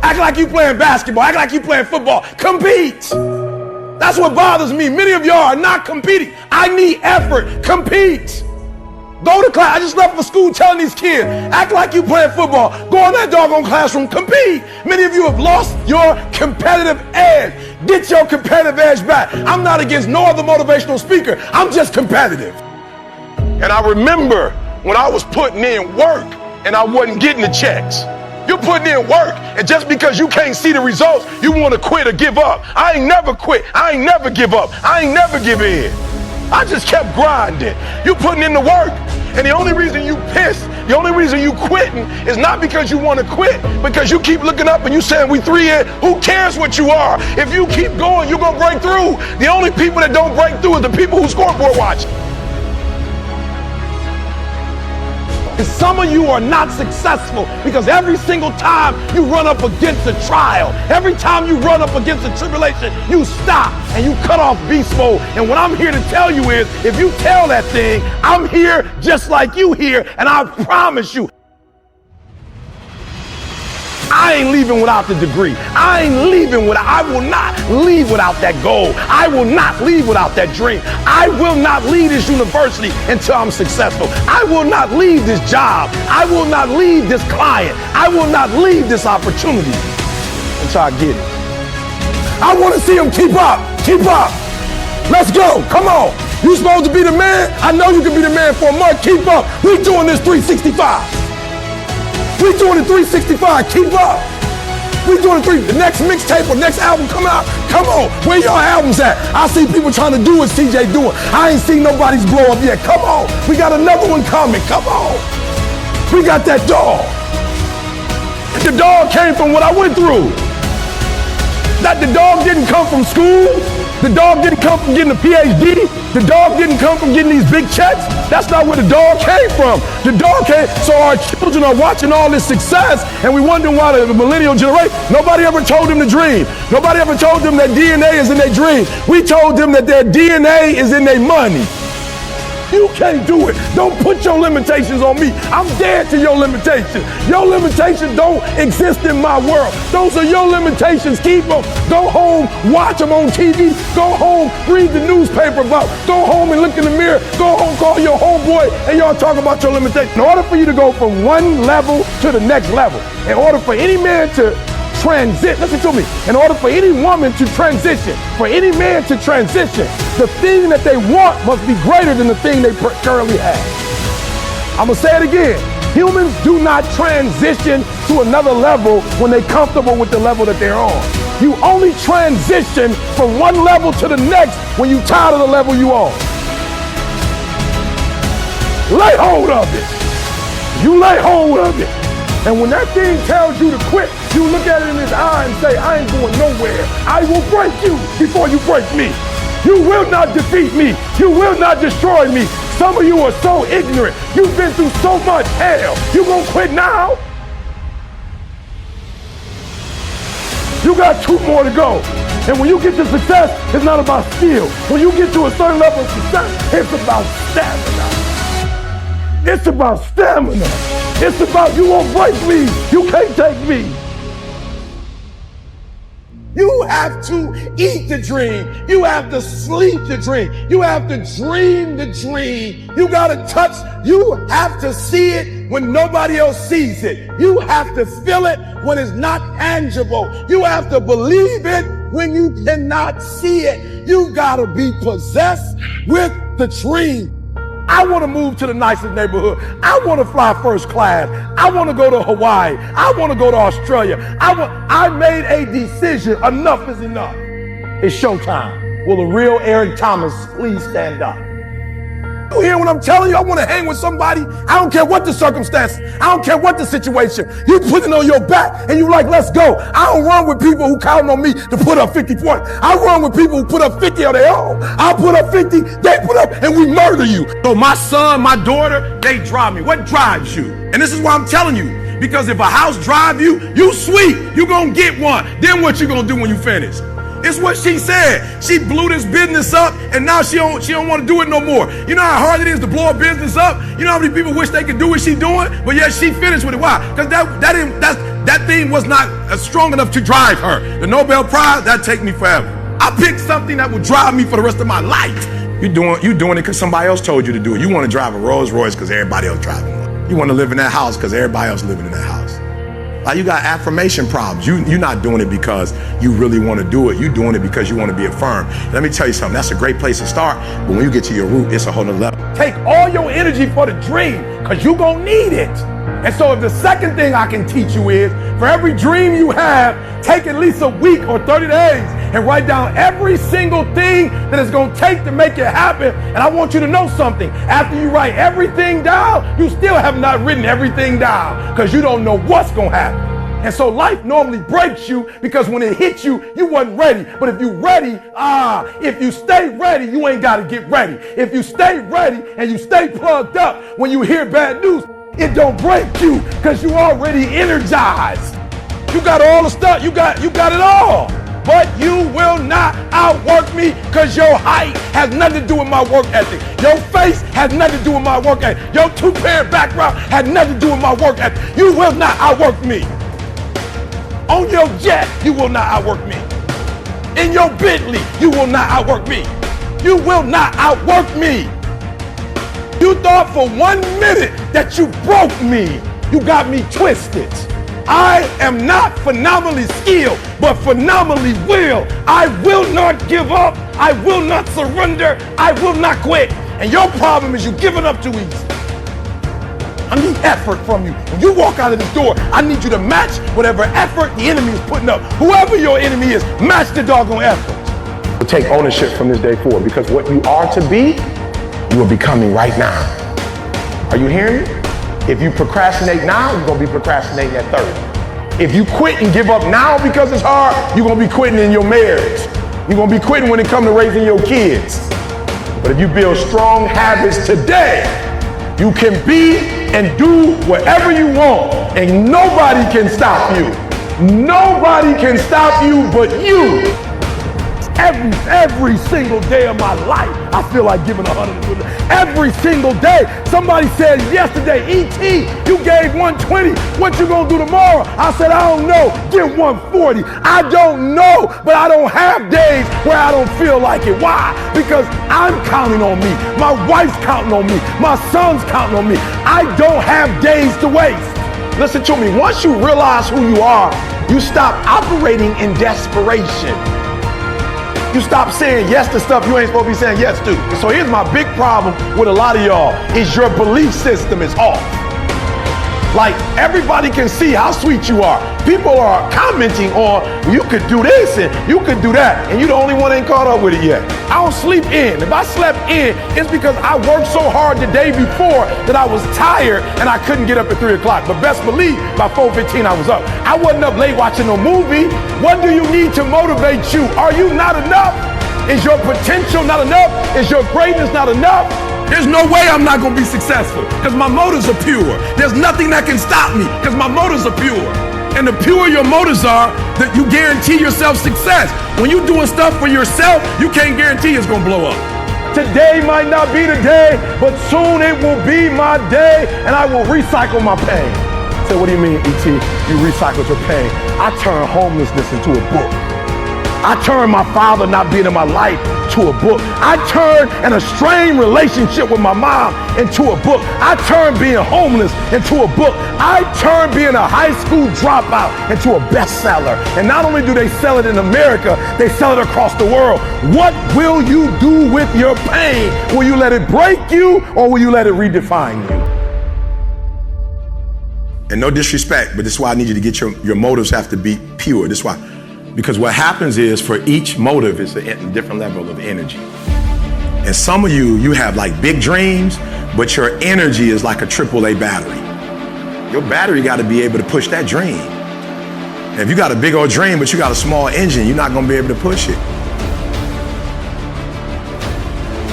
Act like you playing basketball. Act like you playing football. Compete. That's what bothers me. Many of y'all are not competing. I need effort. Compete. Go to class. I just left for school telling these kids, act like you playing football. Go in that doggone classroom. Compete. Many of you have lost your competitive edge. Get your competitive edge back. I'm not against no other motivational speaker. I'm just competitive. And I remember when I was putting in work and I wasn't getting the checks. You're putting in work, and just because you can't see the results, you want to quit or give up. I ain't never quit. I ain't never give up. I ain't never give in. I just kept grinding. You putting in the work, and the only reason you pissed, the only reason you quitting is not because you want to quit, because you keep looking up and you saying we 3 in. Who cares what you are? If you keep going, you're going to break through. The only people that don't break through are the people who scoreboard watch. And some of you are not successful because every single time you run up against a trial, every time you run up against a tribulation, you stop and you cut off beast mode. And what I'm here to tell you is, if you tell that thing, I'm here just like you here, and I promise you, I ain't leaving without the degree. I will not leave without that goal. I will not leave without that dream. I will not leave this university until I'm successful. I will not leave this job. I will not leave this client. I will not leave this opportunity until I get it. I want to see them keep up. Keep up. Let's go. Come on. You supposed to be the man? I know you can be the man for a month. Keep up. We doing this 365. We doing it 365. Keep up. We doing it the next mixtape or next album come out. Come on. Where your albums at? I see people trying to do what CJ doing. I ain't seen nobody's blow up yet. Come on. We got another one coming. Come on. We got that dog. The dog came from what I went through. That the dog didn't come from school. The dog didn't come from getting a PhD. The dog didn't come from getting these big checks. That's not where the dog came from. The dog came, so our children are watching all this success and we wondering why the millennial generation, nobody ever told them to dream. Nobody ever told them that DNA is in their dream. We told them that their DNA is in their money. You can't do it. Don't put your limitations on me. I'm dead to your limitations. Your limitations don't exist in my world. Those are your limitations. Keep them. Go home, watch them on TV. Go home, read the newspaper about. Go home and look in the mirror. Go home, call your homeboy, and y'all talk about your limitations. In order for you to go from one level to the next level, in order for any man to transit, listen to me, in order for any woman to transition, for any man to transition, the thing that they want must be greater than the thing they currently have. I'm gonna say it again. Humans do not transition to another level when they're comfortable with the level that they're on. You only transition from one level to the next when you're tired of the level you on. Lay hold of it. You lay hold of it. And when that thing tells you to quit, you look at it in his eye and say, I ain't going nowhere. I will break you before you break me. You will not defeat me. You will not destroy me. Some of you are so ignorant. You've been through so much hell. You gonna quit now? You got 2 more to go. And when you get to success, it's not about skill. When you get to a certain level of success, it's about stamina. It's about stamina. It's about you won't break me. You can't take me. You have to eat the dream. You have to sleep the dream. You have to dream the dream. You gotta touch. You have to see it when nobody else sees it. You have to feel it when it's not tangible. You have to believe it when you cannot see it. You gotta be possessed with the dream. I want to move to the nicest neighborhood. I want to fly first class. I want to go to Hawaii. I want to go to Australia. I made a decision. Enough is enough. It's showtime. Will the real Eric Thomas please stand up? You hear what I'm telling you? I want to hang with somebody. I don't care what the circumstance. I don't care what the situation. You put it on your back and you like, let's go. I don't run with people who count on me to put up 50 points. I run with people who put up 50 on their own. I put up 50, they put up, and we murder you. So my son, my daughter, they drive me. What drives you? And this is why I'm telling you. Because if a house drive you, you sweet. You gonna get one. Then what you gonna do when you finish? It's what she said. She blew this business up, and now she don't want to do it no more. You know how hard it is to blow a business up? You know how many people wish they could do what she doing? But yet she finished with it. Why? Because that thing was not strong enough to drive her. The Nobel Prize, that take me forever. I picked something that would drive me for the rest of my life. You doing it because somebody else told you to do it. You want to drive a Rolls Royce because everybody else driving one. You want to live in that house because everybody else living in that house. Like, you got affirmation problems. You're not doing it because you really want to do it. You're doing it because you want to be affirmed. Let me tell you something. That's a great place to start. But when you get to your root, it's a whole nother level. Take all your energy for the dream because you're going to need it. And so if the second thing I can teach you is, for every dream you have, take at least a week or 30 days and write down every single thing that it's going to take to make it happen. And I want you to know something. After you write everything down, you still have not written everything down because you don't know what's going to happen. And so life normally breaks you because when it hits you, you wasn't ready. But if you ready, if you stay ready, you ain't got to get ready. If you stay ready and you stay plugged up, when you hear bad news, it don't break you because you already energized. You got all the stuff, you got it all. But you will not outwork me because your height has nothing to do with my work ethic. Your face has nothing to do with my work ethic. Your two-parent background has nothing to do with my work ethic. You will not outwork me. On your jet, you will not outwork me. In your Bentley, you will not outwork me. You will not outwork me. You thought for 1 minute that you broke me. You got me twisted. I am not phenomenally skilled, but phenomenally willed. I will not give up. I will not surrender. I will not quit. And your problem is you giving up too easy. I need effort from you. When you walk out of this door, I need you to match whatever effort the enemy is putting up. Whoever your enemy is, match the doggone effort. We'll take ownership from this day forward, because what you are to be, you are becoming right now. Are you hearing me? If you procrastinate now, you're going to be procrastinating at 30. If you quit and give up now because it's hard, you're going to be quitting in your marriage. You're going to be quitting when it comes to raising your kids. But if you build strong habits today, you can be and do whatever you want, and nobody can stop you. Nobody can stop you but you. Every single day of my life, I feel like giving 100. Every single day. Somebody said yesterday, E.T., you gave 120. What you gonna do tomorrow? I said, I don't know. Give 140. I don't know, but I don't have days where I don't feel like it. Why? Because I'm counting on me. My wife's counting on me. My son's counting on me. I don't have days to waste. Listen to me. Once you realize who you are, you stop operating in desperation. You stop saying yes to stuff you ain't supposed to be saying yes to. So here's my big problem with a lot of y'all, is your belief system is off. Like, everybody can see how sweet you are. People are commenting on, you could do this and you could do that, and you the only one ain't caught up with it yet. I don't sleep in. If I slept in, it's because I worked so hard the day before that I was tired and I couldn't get up at 3 o'clock. But best believe, by 4:15 I was up. I wasn't up late watching no movie. What do you need to motivate you? Are you not enough? Is your potential not enough? Is your greatness not enough? There's no way I'm not gonna be successful because my motives are pure. There's nothing that can stop me because my motives are pure. And the purer your motives are, that you guarantee yourself success. When you're doing stuff for yourself, you can't guarantee it's gonna blow up. Today might not be the day, but soon it will be my day, and I will recycle my pain. So what do you mean, E.T.? You recycled your pain. I turned homelessness into a book. I turned my father not being in my life to a book. I turned an estranged relationship with my mom into a book. I turned being homeless into a book. I turned being a high school dropout into a bestseller. And not only do they sell it in America, they sell it across the world. What will you do with your pain? Will you let it break you, or will you let it redefine you? And no disrespect, but this is why I need you to get your motives have to be pure. This is why. Because what happens is, for each motive is a different level of energy. And some of you have like big dreams, but your energy is like a AAA battery. Your battery got to be able to push that dream. And if you got a big old dream, but you got a small engine, you're not going to be able to push it.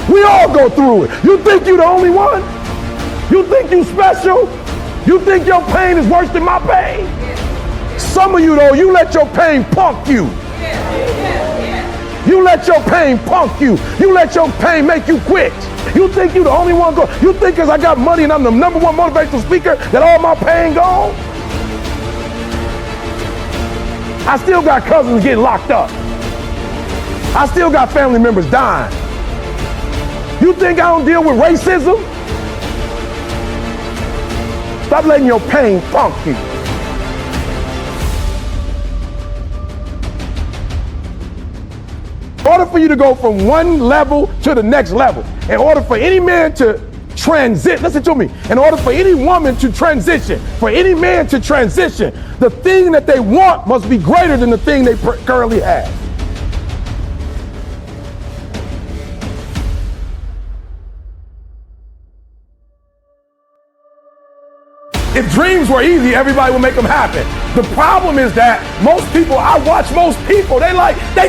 We all go through it. You think you're the only one? You think you special? You think your pain is worse than my pain? Some of you, though, you let your pain punk you. You let your pain punk you. You let your pain make you quit. You think you the only one go. You think because I got money and I'm the #1 motivational speaker that all my pain gone? I still got cousins getting locked up. I still got family members dying. You think I don't deal with racism? Stop letting your pain punk you. In order for you to go from one level to the next level, in order for any man to transit, listen to me, in order for any woman to transition, for any man to transition, the thing that they want must be greater than the thing they currently have. If dreams were easy, everybody would make them happen. The problem is that most people, I watch most people, they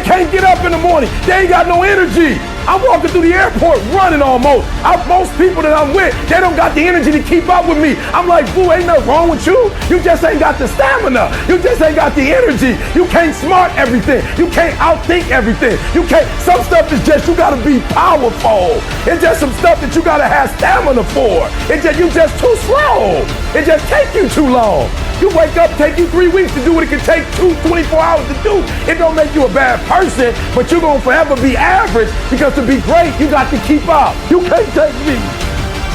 can't get up in the morning. They ain't got no energy. I'm walking through the airport running almost. Most people that I'm with, they don't got the energy to keep up with me. I'm like, boo, ain't nothing wrong with you. You just ain't got the stamina. You just ain't got the energy. You can't smart everything. You can't outthink everything. You can't, some stuff is just, you gotta be powerful. It's just some stuff that you gotta have stamina for. You just too slow. It just take you too long. You wake up, take you 3 weeks to do what it can take 24 hours to do. It don't make you a bad person, but you're gonna forever be average, because to be great, you got to keep up. You can't take me.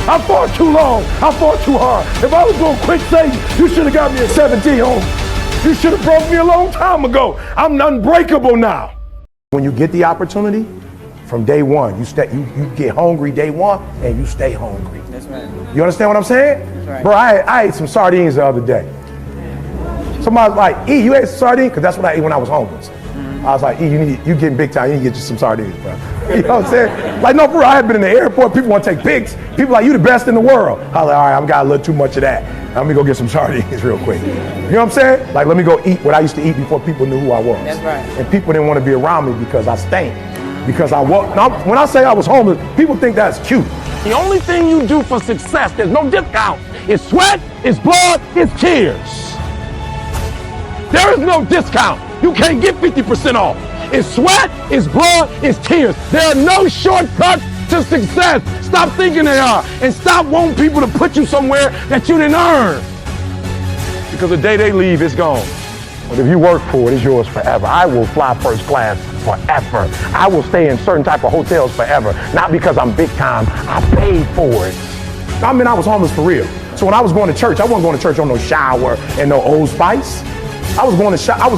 I fought too long. I fought too hard. If I was gonna quit Satan, you should have got me at 17 home. You should have broke me a long time ago. I'm unbreakable now. When you get the opportunity, from day one, you get hungry day one and you stay hungry. That's right. You understand what I'm saying? That's right. Bro, I ate some sardines the other day. Somebody was like, E, you ate some sardines? Because that's what I ate when I was homeless. I was like, E, you getting big time, you need to get you some sardines, bro. You know what I'm saying? Like, no, bro, I had been in the airport, people want to take pics. People like, you the best in the world. I was like, all right, I've got a little too much of that. Let me go get some sardines real quick. You know what I'm saying? Like, let me go eat what I used to eat before people knew who I was. That's right. And people didn't want to be around me because I stank. Because I walk. Now, when I say I was homeless, people think that's cute. The only thing you do for success, there's no discount. It's sweat, it's blood, it's tears. There is no discount. You can't get 50% off. It's sweat, it's blood, it's tears. There are no shortcuts to success. Stop thinking they are. And stop wanting people to put you somewhere that you didn't earn. Because the day they leave, it's gone. But if you work for it, it's yours forever. I will fly first class forever. I will stay in certain type of hotels forever. Not because I'm big time, I paid for it. I mean, I was homeless for real. So when I was going to church, I wasn't going to church on no shower and no Old Spice. I was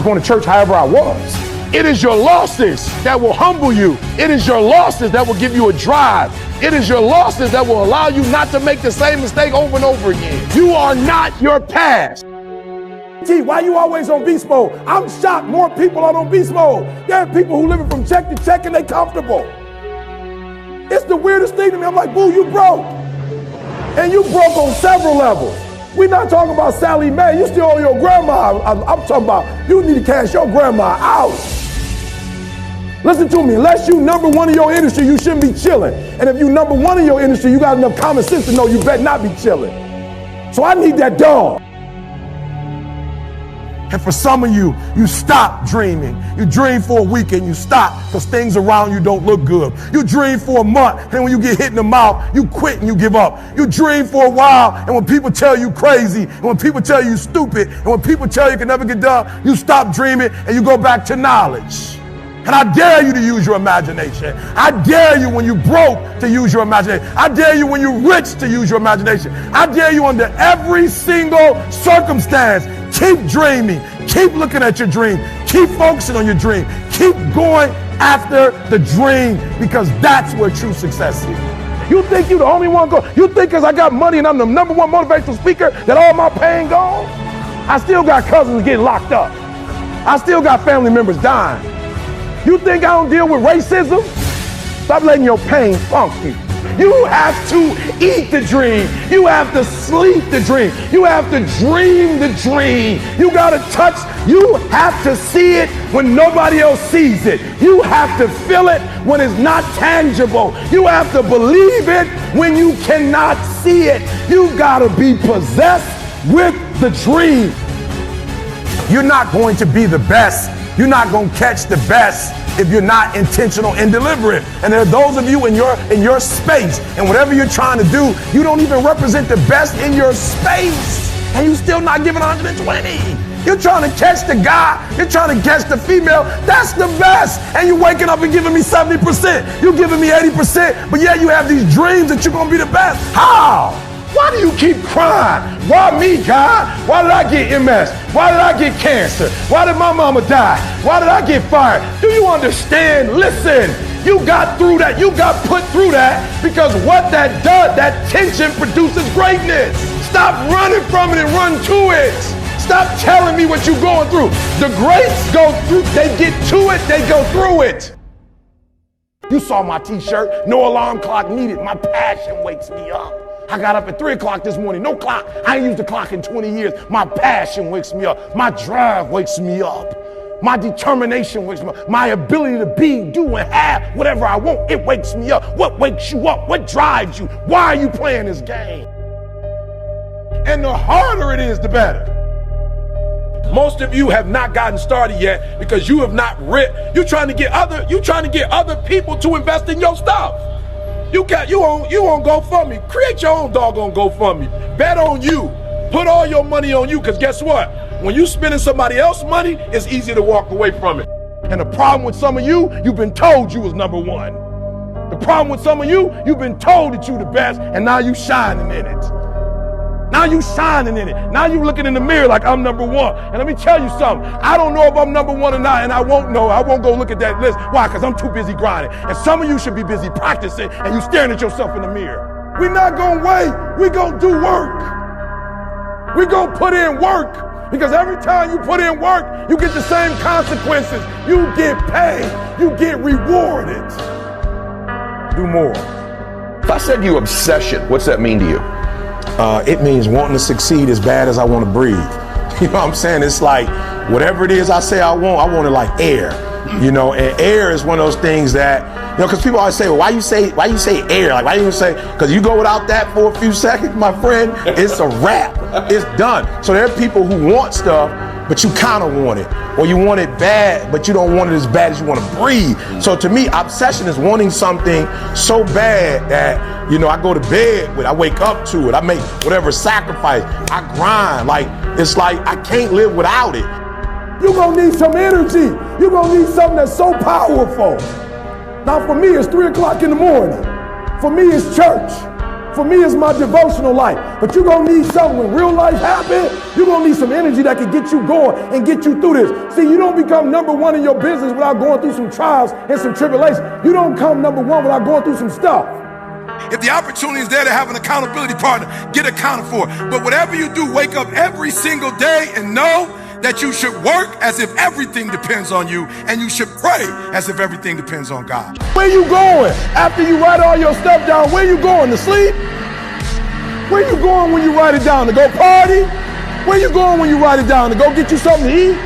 going to church however I was. It is your losses that will humble you. It is your losses that will give you a drive. It is your losses that will allow you not to make the same mistake over and over again. You are not your past. Gee, why you always on beast mode? I'm shocked more people are on beast mode. There are people who living from check to check and they comfortable. It's the weirdest thing to me. I'm like, boo, you broke. And you broke on several levels. We're not talking about Sally Mae. You still owe your grandma. I'm talking about you need to cash your grandma out. Listen to me. Unless you #1 in your industry, you shouldn't be chilling. And if you #1 in your industry, you got enough common sense to know you better not be chilling. So I need that dog. And for some of you, you stop dreaming. You dream for a week and you stop because things around you don't look good. You dream for a month, and when you get hit in the mouth, you quit and you give up. You dream for a while, and when people tell you crazy, and when people tell you stupid, and when people tell you can never get done, you stop dreaming and you go back to knowledge. And I dare you to use your imagination. I dare you when you broke to use your imagination. I dare you when you're rich to use your imagination. I dare you under every single circumstance. Keep dreaming. Keep looking at your dream. Keep focusing on your dream. Keep going after the dream, because that's where true success is. You think you're the only one go? You think because I got money and I'm the #1 motivational speaker that all my pain gone? I still got cousins getting locked up. I still got family members dying. You think I don't deal with racism? Stop letting your pain funk you. You have to eat the dream. You have to sleep the dream. You have to dream the dream. You gotta touch, you have to see it when nobody else sees it. You have to feel it when it's not tangible. You have to believe it when you cannot see it. You gotta be possessed with the dream. You're not going to be the best You're not gonna catch the best if you're not intentional and deliberate. And there are those of you in your space, and whatever you're trying to do, you don't even represent the best in your space, and you still not giving 120. You're trying to catch the guy, you're trying to catch the female, that's the best. And you're waking up and giving me 70%. You're giving me 80%, but yeah, you have these dreams that you're gonna be the best. How? Why do you keep crying? Why me, God? Why did I get MS? Why did I get cancer? Why did my mama die? Why did I get fired? Do you understand? Listen, you got through that. You got put through that because what that does, that tension produces greatness. Stop running from it and run to it. Stop telling me what you're going through. The greats go through, they get to it, they go through it. You saw my t-shirt, no alarm clock needed. My passion wakes me up. I got up at 3 o'clock this morning, no clock. I ain't used the clock in 20 years. My passion wakes me up. My drive wakes me up. My determination wakes me up. My ability to be, do, and have whatever I want, it wakes me up. What wakes you up? What drives you? Why are you playing this game? And the harder it is, the better. Most of you have not gotten started yet because you have not you're trying to get other people to invest in your stuff. You on GoFundMe. Create your own doggone GoFundMe. Bet on you. Put all your money on you, because guess what? When you spending somebody else's money, it's easy to walk away from it. And the problem with some of you, you've been told you was number one. The problem with some of you, you've been told that you the best, and now you shining in it. Now you shining in it. Now you looking in the mirror like I'm number one. And let me tell you something. I don't know if I'm number one or not, and I won't know. I won't go look at that list. Why? Because I'm too busy grinding. And some of you should be busy practicing, and you staring at yourself in the mirror. We're not going to wait. We're going to do work. We're going to put in work. Because every time you put in work, you get the same consequences. You get paid. You get rewarded. Do more. If I said to you obsession, what's that mean to you? It means wanting to succeed as bad as I want to breathe. You know what I'm saying? It's like whatever it is I say I want it like air. You know, and air is one of those things that, you know, because people always say, well, why you say air? Like, why you even say, because you go without that for a few seconds, my friend, it's a wrap. It's done. So there are people who want stuff, but you kind of want it. Or you want it bad, but you don't want it as bad as you want to breathe. So to me, obsession is wanting something so bad that, you know, I go to bed with, I wake up to it, I make whatever sacrifice, I grind. Like, it's like I can't live without it. You're gonna need some energy. You're gonna need something that's so powerful. Now for me, it's 3 o'clock in the morning. For me, it's church. For me, it's my devotional life. But you're gonna need something when real life happens. You're gonna need some energy that can get you going and get you through this. See, you don't become number one in your business without going through some trials and some tribulations. You don't come number one without going through some stuff. If the opportunity is there to have an accountability partner, get accounted for. But whatever you do, wake up every single day and know that you should work as if everything depends on you, and you should pray as if everything depends on God. Where you going? After you write all your stuff down, where you going? To sleep? Where you going when you write it down? To go party? Where you going when you write it down? To go get you something to eat?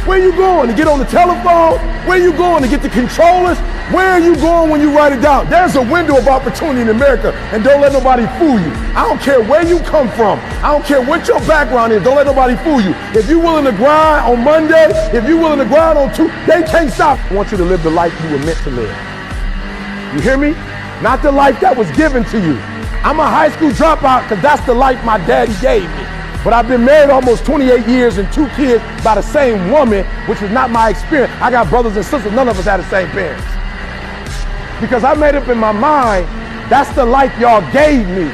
Where you going? To get on the telephone? Where you going? To get the controllers? Where are you going when you write it down? There's a window of opportunity in America, and don't let nobody fool you. I don't care where you come from. I don't care what your background is. Don't let nobody fool you. If you're willing to grind on Monday, if you're willing to grind on Tuesday, they can't stop. I want you to live the life you were meant to live. You hear me? Not the life that was given to you. I'm a high school dropout because that's the life my daddy gave me. But I've been married almost 28 years and 2 kids by the same woman, which is not my experience. I got brothers and sisters. None of us had the same parents. Because I made up in my mind, that's the life y'all gave me.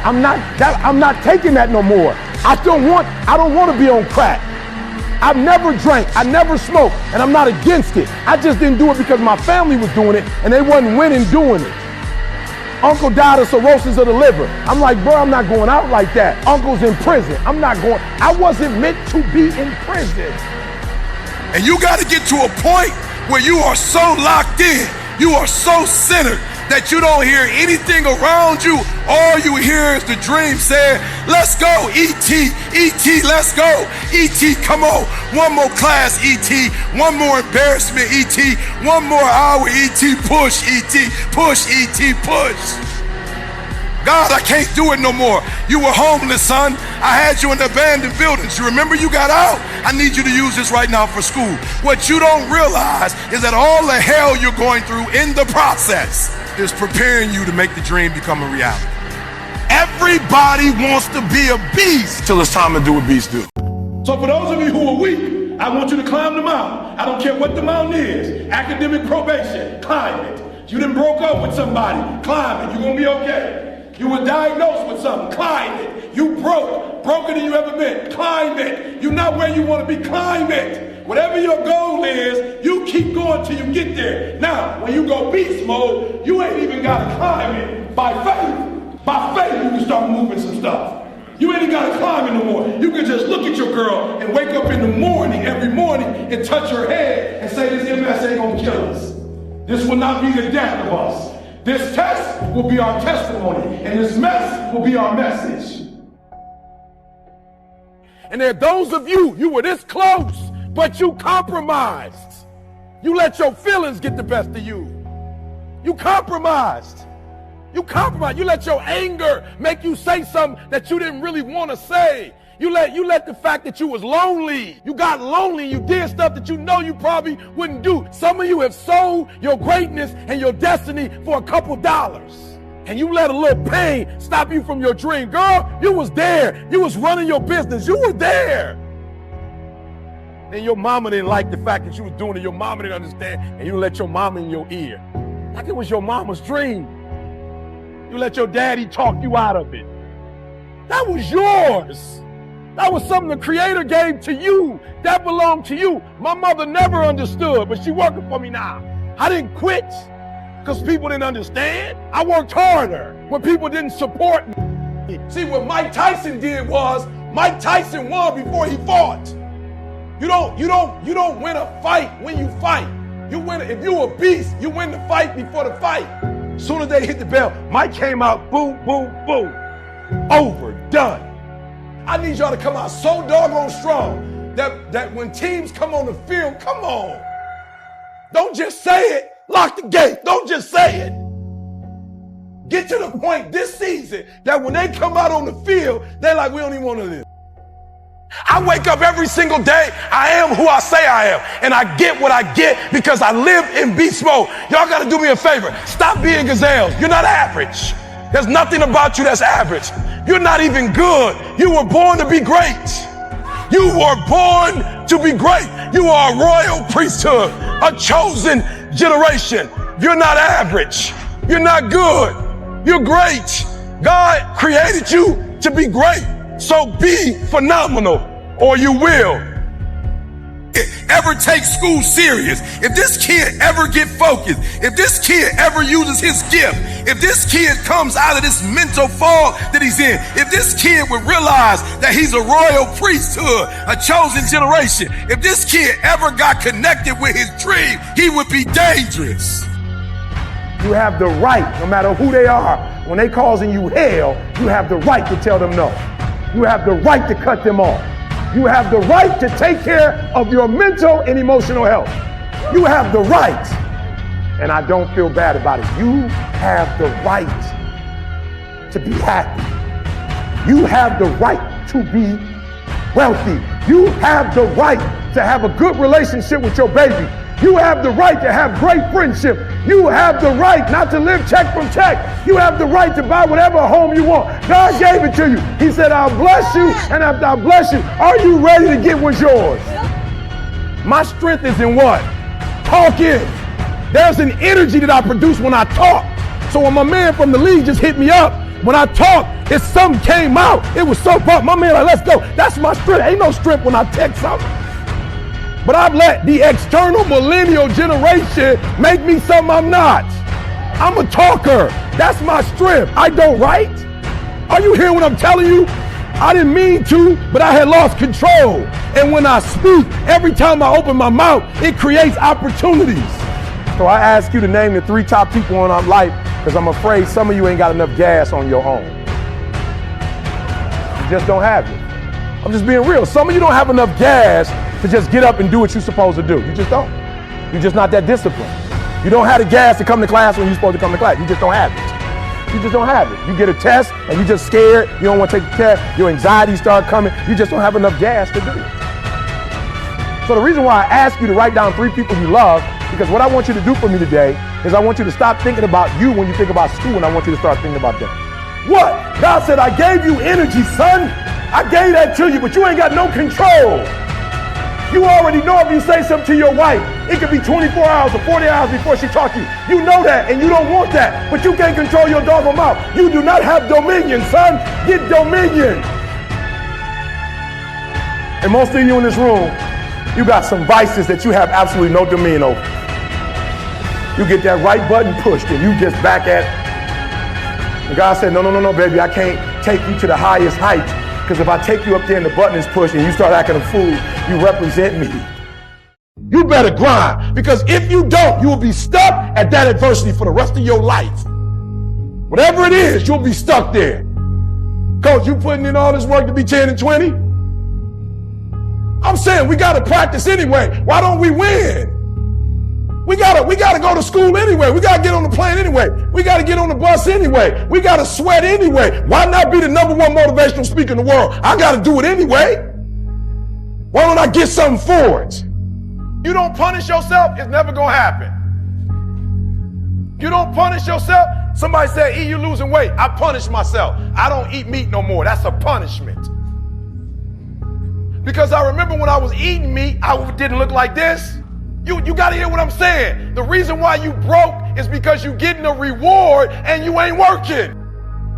I'm not taking that no more. I don't want to be on crack. I've never drank, I never smoked, and I'm not against it. I just didn't do it because my family was doing it and they wasn't winning doing it. Uncle died of cirrhosis of the liver. I'm like, bro, I'm not going out like that. Uncle's in prison. I wasn't meant to be in prison. And you got to get to a point where you are so locked in, you are so centered that you don't hear anything around you. All you hear is the dream saying, let's go, E.T., E.T., let's go, E.T., come on. One more class, E.T., one more embarrassment, E.T., one more hour, E.T., push, E.T., push, E.T., push. God, I can't do it no more. You were homeless, son. I had you in abandoned buildings. You remember you got out? I need you to use this right now for school. What you don't realize is that all the hell you're going through in the process is preparing you to make the dream become a reality. Everybody wants to be a beast till it's time to do what beasts do. So for those of you who are weak, I want you to climb the mountain. I don't care what the mountain is. Academic probation, climb it. You done broke up with somebody, climb it. You're gonna be okay. You were diagnosed with something, climb it. You broker than you ever been, climb it. You're not where you want to be, climb it. Whatever your goal is, you keep going till you get there. Now, when you go beast mode, you ain't even gotta climb it. By faith, you can start moving some stuff. You ain't gotta climb it no more. You can just look at your girl and wake up in the morning, every morning, and touch her head and say, this MS ain't gonna kill us. This will not be the death of us. This test will be our testimony, and this mess will be our message. And there are those of you, you were this close, but you compromised. You let your feelings get the best of you. You compromised. You compromised. You let your anger make you say something that you didn't really want to say. You let the fact that you was lonely, you got lonely, you did stuff that you know you probably wouldn't do. Some of you have sold your greatness and your destiny for a couple dollars. And you let a little pain stop you from your dream. Girl, you was there. You was running your business. You were there. And your mama didn't like the fact that you was doing it. Your mama didn't understand. And you let your mama in your ear. Like it was your mama's dream. You let your daddy talk you out of it. That was yours. That was something the Creator gave to you. That belonged to you. My mother never understood, but she working for me now. I didn't quit because people didn't understand. I worked harder when people didn't support me. See, what Mike Tyson did was, Mike Tyson won before he fought. You don't win a fight when you fight. You win, if you a beast, you win the fight before the fight. As soon as they hit the bell, Mike came out, boom, boom, boom. Over, done. I need y'all to come out so doggone strong that when teams come on the field, come on. Don't just say it. Lock the gate. Don't just say it. Get to the point this season that when they come out on the field, they're like, we don't even want to live. I wake up every single day. I am who I say I am. And I get what I get because I live in beast mode. Y'all got to do me a favor. Stop being gazelles. You're not average. There's nothing about you that's average. You're not even good. You were born to be great. You were born to be great. You are a royal priesthood, a chosen generation. You're not average. You're not good. You're great. God created you to be great. So be phenomenal or you will. Ever take school serious, if this kid ever get focused, if this kid ever uses his gift, if this kid comes out of this mental fog that he's in, if this kid would realize that he's a royal priesthood, a chosen generation, if this kid ever got connected with his dream, he would be dangerous. You have the right, no matter who they are, when they causing you hell, you have the right to tell them no. You have the right to cut them off. You have the right to take care of your mental and emotional health. You have the right, and I don't feel bad about it. You have the right to be happy. You have the right to be wealthy. You have the right to have a good relationship with your baby. You have the right to have great friendship. You have the right not to live check from check. You have the right to buy whatever home you want. God gave it to you. He said, I'll bless you, and after I bless you, are you ready to get what's yours? My strength is in what? Talking. There's an energy that I produce when I talk. So when my man from the league just hit me up, when I talk, if something came out, it was so pumped. My man like, let's go. That's my strength. Ain't no strength when I text something. But I've let the external millennial generation make me something I'm not. I'm a talker. That's my strength. I don't write. Are you hearing what I'm telling you? I didn't mean to, but I had lost control. And when I speak, every time I open my mouth, it creates opportunities. So I ask you to name the 3 top people in our life because I'm afraid some of you ain't got enough gas on your own. You just don't have it. I'm just being real. Some of you don't have enough gas to just get up and do what you're supposed to do. You just don't. You're just not that disciplined. You don't have the gas to come to class when you're supposed to come to class. You just don't have it. You just don't have it. You get a test and you just scared. You don't want to take the test. Your anxiety start coming. You just don't have enough gas to do it. So the reason why I ask you to write down 3 people you love, because what I want you to do for me today is I want you to stop thinking about you when you think about school, and I want you to start thinking about them. What? God said, I gave you energy, son. I gave that to you, but you ain't got no control. You already know if you say something to your wife, it could be 24 hours or 40 hours before she talks to you. You know that, and you don't want that, but you can't control your doggone mouth. You do not have dominion, son. Get dominion. And most of you in this room, you got some vices that you have absolutely no dominion over. You get that right button pushed, and you just back at it. And God said, no, baby, I can't take you to the highest height, because if I take you up there and the button is pushed and you start acting a fool, you represent me. You better grind, because if you don't, you will be stuck at that adversity for the rest of your life. Whatever it is, you'll be stuck there. Coach, you putting in all this work to be 10 and 20? I'm saying we got to practice anyway. Why don't we win? We gotta go to school anyway. We gotta get on the plane anyway. We gotta get on the bus anyway. We gotta sweat anyway. Why not be the #1 motivational speaker in the world? I gotta do it anyway. Why don't I get something for it? You don't punish yourself, it's never gonna happen. You don't punish yourself. Somebody said, E, you losing weight. I punish myself. I don't eat meat no more. That's a punishment. Because I remember when I was eating meat, I didn't look like this. You got to hear what I'm saying. The reason why you broke is because you getting a reward and you ain't working.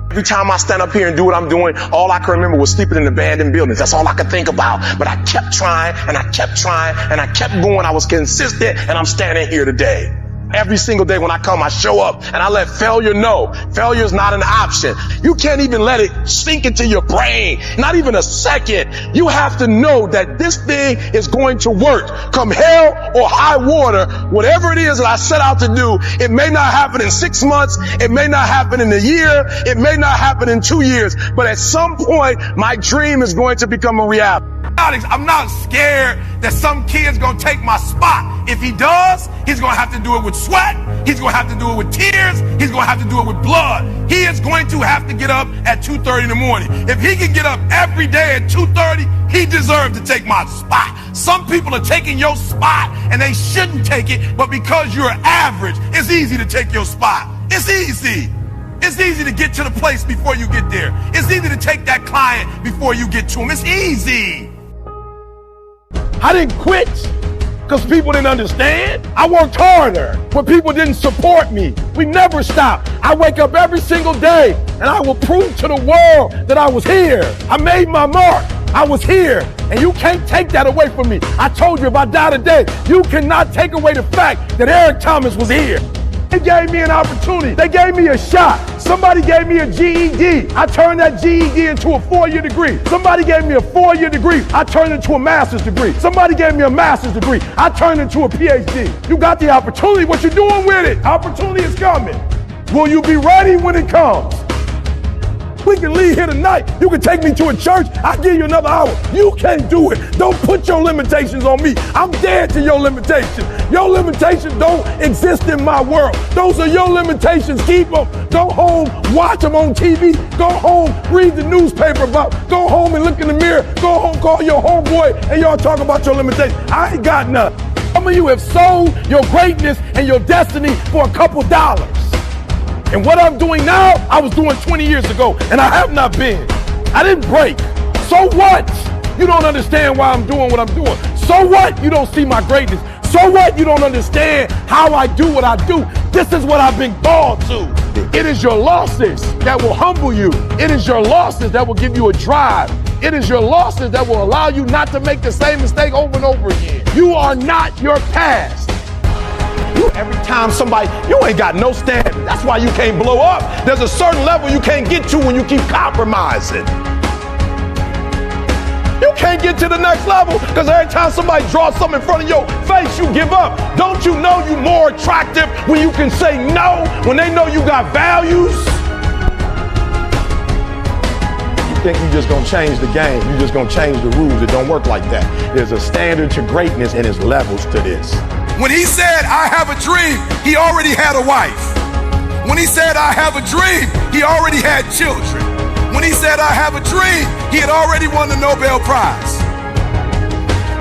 Every time I stand up here and do what I'm doing, all I can remember was sleeping in abandoned buildings. That's all I could think about. But I kept trying and I kept trying and I kept going. I was consistent, and I'm standing here today. Every single day when I come, I show up and I let failure know. Failure is not an option. You can't even let it sink into your brain. Not even a second. You have to know that this thing is going to work. Come hell or high water, whatever it is that I set out to do, it may not happen in 6 months. It may not happen in a year. It may not happen in 2 years. But at some point, my dream is going to become a reality. I'm not scared that some kid's gonna take my spot. If he does, he's gonna have to do it with sweat. He's gonna have to do it with tears. He's gonna have to do it with blood. He is going to have to get up at 2:30 in the morning. If he can get up every day at 2:30, he deserves to take my spot. Some people are taking your spot and they shouldn't take it, but because you're average, it's easy to take your spot. It's easy. It's easy to get to the place before you get there. It's easy to take that client before you get to him. It's easy. I didn't quit because people didn't understand. I worked harder when people didn't support me. We never stopped. I wake up every single day and I will prove to the world that I was here. I made my mark. I was here, and you can't take that away from me. I told you if I die today, you cannot take away the fact that Eric Thomas was here. They gave me an opportunity. They gave me a shot. Somebody gave me a GED. I turned that GED into a 4-year degree. Somebody gave me a 4-year degree. I turned it into a master's degree. Somebody gave me a master's degree. I turned it into a PhD. You got the opportunity. What you doing with it? Opportunity is coming. Will you be ready when it comes? We can leave here tonight. You can take me to a church. I'll give you another hour. You can't do it. Don't put your limitations on me. I'm dead to your limitations. Your limitations don't exist in my world. Those are your limitations. Keep them. Go home, watch them on TV. Go home, read the newspaper about. Go home and look in the mirror. Go home, call your homeboy, and y'all talk about your limitations. I ain't got none. Some of you have sold your greatness and your destiny for a couple dollars. And what I'm doing now, I was doing 20 years ago, and I have not been. I didn't break. So what? You don't understand why I'm doing what I'm doing. So what? You don't see my greatness. So what? You don't understand how I do what I do. This is what I've been called to. It is your losses that will humble you. It is your losses that will give you a drive. It is your losses that will allow you not to make the same mistake over and over again. You are not your past. Every time somebody, you ain't got no standard. That's why you can't blow up. There's a certain level you can't get to when you keep compromising. You can't get to the next level because every time somebody draws something in front of your face, you give up. Don't you know you're more attractive when you can say no, when they know you got values? You think you're just gonna change the game. You're just gonna change the rules. It don't work like that. There's a standard to greatness and there's levels to this. When he said, I have a dream, he already had a wife. When he said, I have a dream, he already had children. When he said, I have a dream, he had already won the Nobel Prize.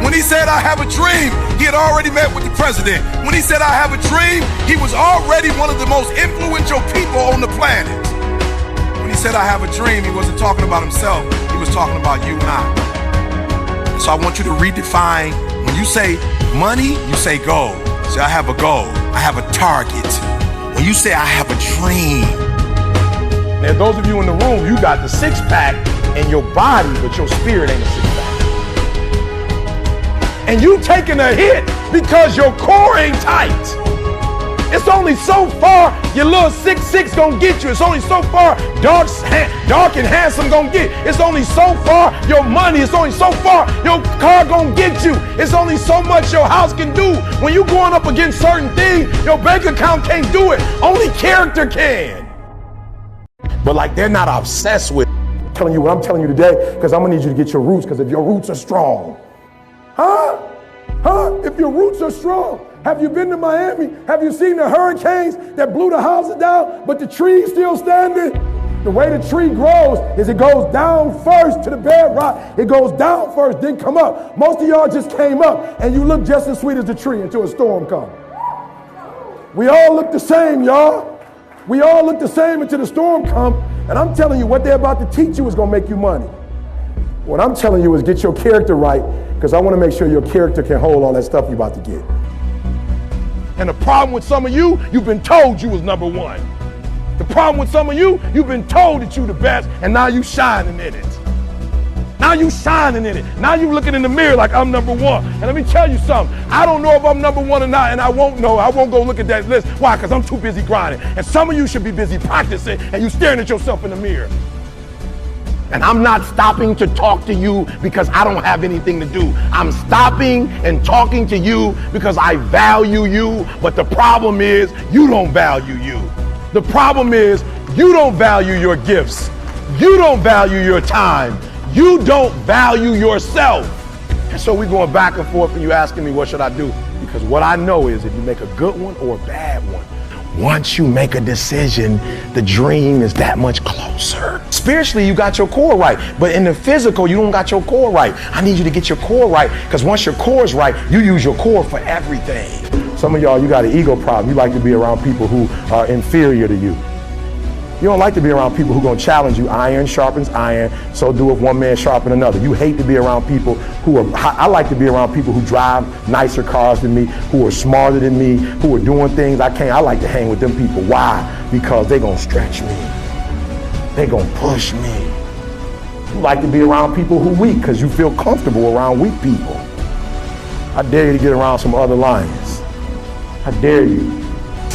When he said, I have a dream, he had already met with the president. When he said, I have a dream, he was already one of the most influential people on the planet. When he said, I have a dream, he wasn't talking about himself. He was talking about you and I. So I want you to redefine, when you say money, you say goal. Say, I have a goal. I have a target. When you say, I have a dream. Now, those of you in the room, you got the six-pack in your body, but your spirit ain't a six-pack. And you taking a hit because your core ain't tight. It's only so far your little 6'6" gonna get you. It's only so far dark and handsome gonna get. It's only so far your money. It's only so far your car gonna get you. It's only so much your house can do. When you going up against certain things, your bank account can't do it. Only character can. But like they're not obsessed with I'm telling you what I'm telling you today, because I'm gonna need you to get your roots, because if your roots are strong. If your roots are strong. Have you been to Miami? Have you seen the hurricanes that blew the houses down, but the tree's still standing? The way the tree grows is it goes down first to the bedrock. It goes down first, then come up. Most of y'all just came up, and you look just as sweet as the tree until a storm comes. We all look the same, y'all. We all look the same until the storm comes, and I'm telling you, what they're about to teach you is gonna make you money. What I'm telling you is get your character right, because I want to make sure your character can hold all that stuff you're about to get. And the problem with some of you, you've been told you was number one. The problem with some of you, you've been told that you the best, and now you shining in it. Now you shining in it. Now you looking in the mirror like I'm number one. And let me tell you something. I don't know if I'm number one or not, and I won't know. I won't go look at that list. Why? Because I'm too busy grinding. And some of you should be busy practicing, and you staring at yourself in the mirror. And I'm not stopping to talk to you because I don't have anything to do. I'm stopping and talking to you because I value you. But the problem is you don't value you. The problem is you don't value your gifts. You don't value your time. You don't value yourself. And so we're going back and forth and you asking me, what should I do? Because what I know is if you make a good one or a bad one, once you make a decision, the dream is that much closer. Spiritually, you got your core right, but in the physical, you don't got your core right. I need you to get your core right, because once your core is right, you use your core for everything. Some of y'all, you got an ego problem. You like to be around people who are inferior to you. You don't like to be around people who are going to challenge you. Iron sharpens iron, so do if one man sharpen another. You hate to be around people who are, I like to be around people who drive nicer cars than me, who are smarter than me, who are doing things I can't. I like to hang with them people. Why? Because they're going to stretch me. They're going to push me. You like to be around people who are weak because you feel comfortable around weak people. I dare you to get around some other lions. I dare you.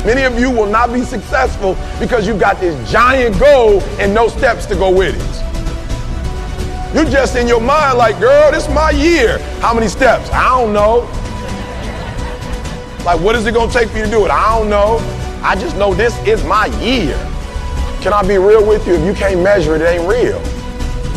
Many of you will not be successful because you've got this giant goal and no steps to go with it. You're just in your mind like, girl, this is my year. How many steps? I don't know. Like, what is it gonna take for you to do it? I don't know. I just know this is my year. Can I be real with you? If you can't measure it, it ain't real.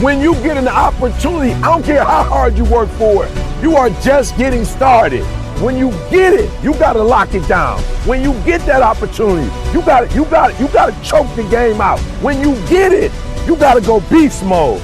When you get an opportunity, I don't care how hard you work for it, you are just getting started. When you get it, you gotta lock it down. When you get that opportunity, you gotta choke the game out. When you get it, you gotta go beast mode.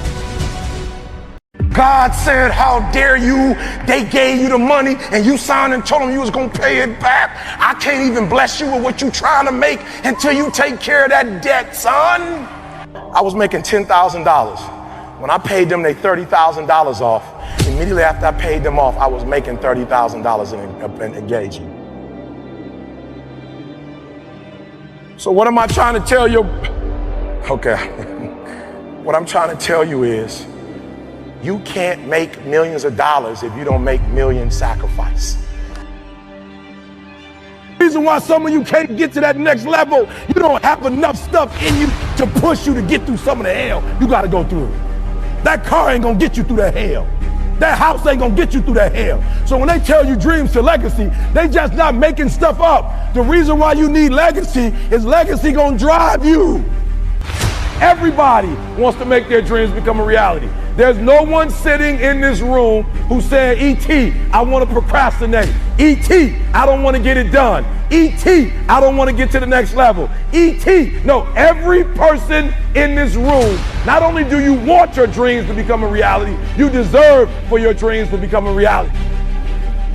God said, how dare you? They gave you the money and you signed and told them you was gonna pay it back. I can't even bless you with what you trying to make until you take care of that debt, son. I was making $10,000. When I paid them their $30,000 off, immediately after I paid them off, I was making $30,000 in engagement. So what am I trying to tell you? Okay. What I'm trying to tell you is, you can't make millions of dollars if you don't make million sacrifice. The reason why some of you can't get to that next level, you don't have enough stuff in you to push you to get through some of the hell you gotta go through. That car ain't gonna get you through that hell. That house ain't gonna get you through that hell. So when they tell you dreams to legacy, they just not making stuff up. The reason why you need legacy is legacy gonna drive you. Everybody wants to make their dreams become a reality. There's no one sitting in this room who said, E.T., I want to procrastinate. E.T., I don't want to get it done. E.T., I don't want to get to the next level. E.T., no, every person in this room, not only do you want your dreams to become a reality, you deserve for your dreams to become a reality.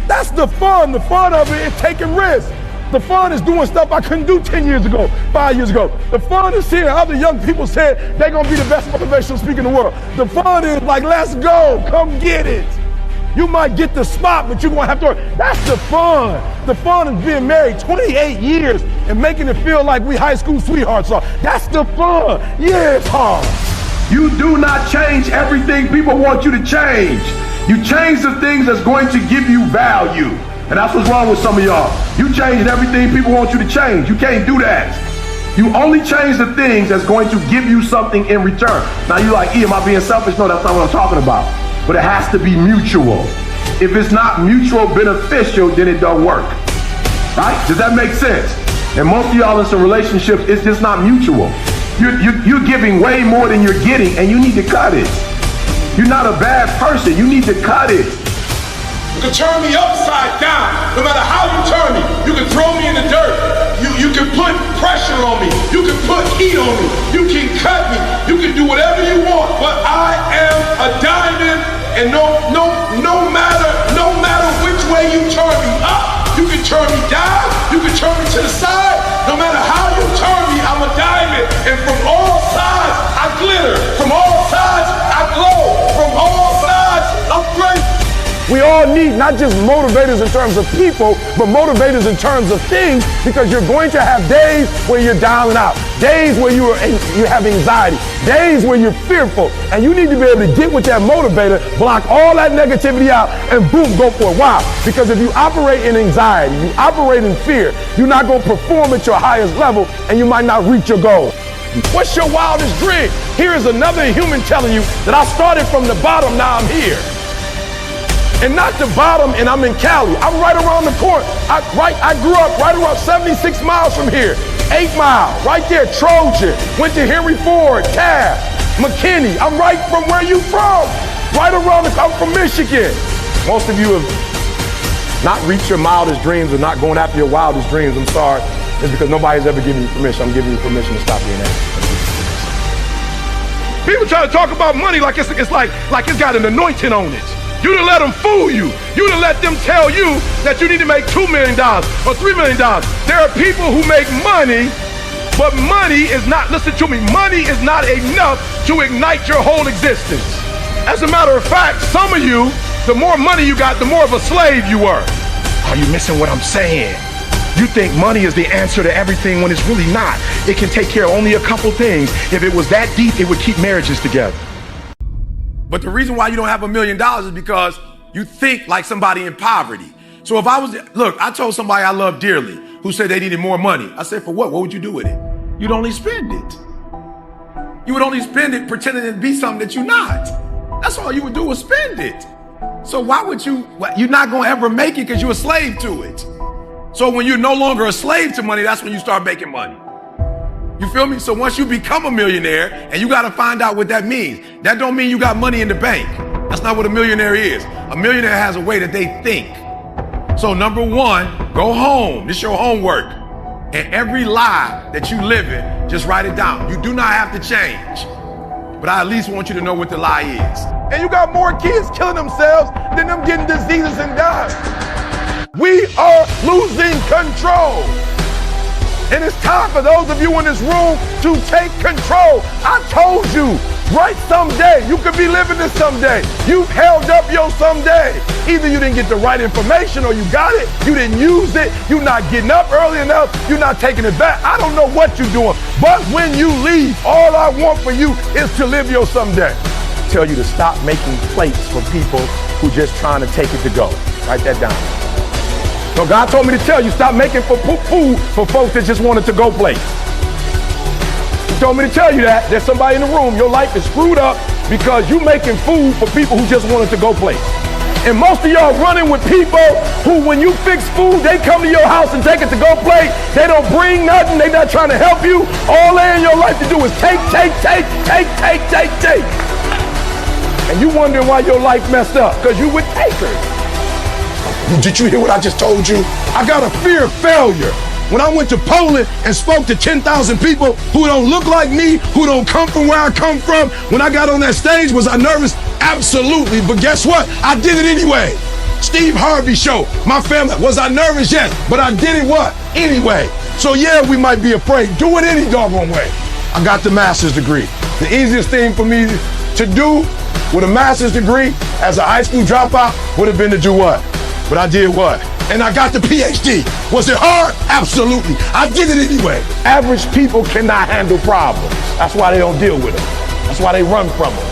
That's the fun. The fun of it is taking risks. The fun is doing stuff I couldn't do 10 years ago, 5 years ago. The fun is seeing other young people say they're going to be the best motivational speaker in the world. The fun is like, let's go, come get it. You might get the spot, but you're going to have to work. That's the fun. The fun is being married 28 years and making it feel like we high school sweethearts are. That's the fun. Yeah, it's hard. You do not change everything people want you to change. You change the things that's going to give you value. And that's what's wrong with some of y'all. You changed everything people want you to change. You can't do that. You only change the things that's going to give you something in return. Now you're like, am I being selfish? No, that's not what I'm talking about. But it has to be mutual. If it's not mutual beneficial, then it don't work. Right? Does that make sense? And most of y'all in some relationships, it's just not mutual. You're giving way more than you're getting, and you need to cut it. You're not a bad person. You need to cut it. You can turn me upside down. No matter how you turn me, you can throw me in the dirt. You can put pressure on me. You can put heat on me. You can cut me. You can do whatever you want. But I am a diamond, and no matter which way you turn me up, you can turn me down. You can turn me to the side. No matter how you turn me, I'm a diamond, and from all sides I glitter. From all sides I glow. From all sides I'm great. We all need not just motivators in terms of people, but motivators in terms of things, because you're going to have days where you're down and out, days where you have anxiety, days where you're fearful, and you need to be able to get with that motivator, block all that negativity out, and boom, go for it. Why? Because if you operate in anxiety, you operate in fear, you're not going to perform at your highest level, and you might not reach your goal. What's your wildest dream? Here is another human telling you that I started from the bottom, now I'm here. And not the bottom, and I'm in Cali. I'm right around the corner. I grew up right around 76 miles from here. 8 Mile, right there, Trojan. Went to Henry Ford, Cass, McKinney. I'm right from where you from. Right around I'm from Michigan. Most of you have not reached your mildest dreams or not going after your wildest dreams. I'm sorry. It's because nobody's ever given you permission. I'm giving you permission to stop being that. People try to talk about money like it's got an anointing on it. You done let them fool you. You done let them tell you that you need to make $2 million or $3 million. There are people who make money, but money is not, listen to me, money is not enough to ignite your whole existence. As a matter of fact, some of you, the more money you got, the more of a slave you were. Are you missing what I'm saying? You think money is the answer to everything when it's really not. It can take care of only a couple things. If it was that deep, it would keep marriages together. But the reason why you don't have $1 million is because you think like somebody in poverty. So if I told somebody I love dearly who said they needed more money. I said, for what? What would you do with it? You'd only spend it. You would only spend it pretending to be something that you're not. That's all you would do was spend it. So why would you're not going to ever make it because you're a slave to it. So when you're no longer a slave to money, that's when you start making money. You feel me? So once you become a millionaire, and you got to find out what that means. That don't mean you got money in the bank. That's not what a millionaire is. A millionaire has a way that they think. So number one, go home. This is your homework. And every lie that you live in, just write it down. You do not have to change. But I at least want you to know what the lie is. And you got more kids killing themselves than them getting diseases and dying. We are losing control. And it's time for those of you in this room to take control. I told you, right someday. You could be living this someday. You've held up your someday. Either you didn't get the right information or you got it, you didn't use it, you're not getting up early enough, you're not taking it back. I don't know what you're doing. But when you leave, all I want for you is to live your someday. I tell you to stop making plates for people who just trying to take it to go. Write that down. So God told me to tell you, stop making food for folks that just wanted to go place. He told me to tell you that. There's somebody in the room, your life is screwed up because you making food for people who just wanted to go place. And most of y'all running with people who, when you fix food, they come to your house and take it to go plate. They don't bring nothing. They not trying to help you. All they in your life to do is take. And you wondering why your life messed up, because you with takers. Did you hear what I just told you? I got a fear of failure. When I went to Poland and spoke to 10,000 people who don't look like me, who don't come from where I come from, when I got on that stage, was I nervous? Absolutely, but guess what? I did it anyway. Steve Harvey show, my family, was I nervous? Yes, but I did it what? Anyway. So yeah, we might be afraid. Do it any doggone way. I got the master's degree. The easiest thing for me to do with a master's degree as a high school dropout would have been to do what? But I did what? And I got the PhD. Was it hard? Absolutely. I did it anyway. Average people cannot handle problems. That's why they don't deal with them. That's why they run from them.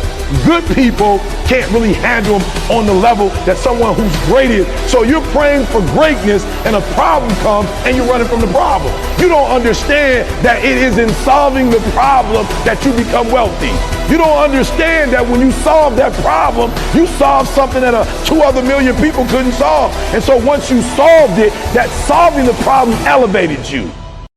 Good people can't really handle them on the level that someone who's great is. So you're praying for greatness and a problem comes and you're running from the problem. You don't understand that it is in solving the problem that you become wealthy. You don't understand that when you solve that problem, you solve something that 2 other million people couldn't solve. And so once you solved it, that solving the problem elevated you.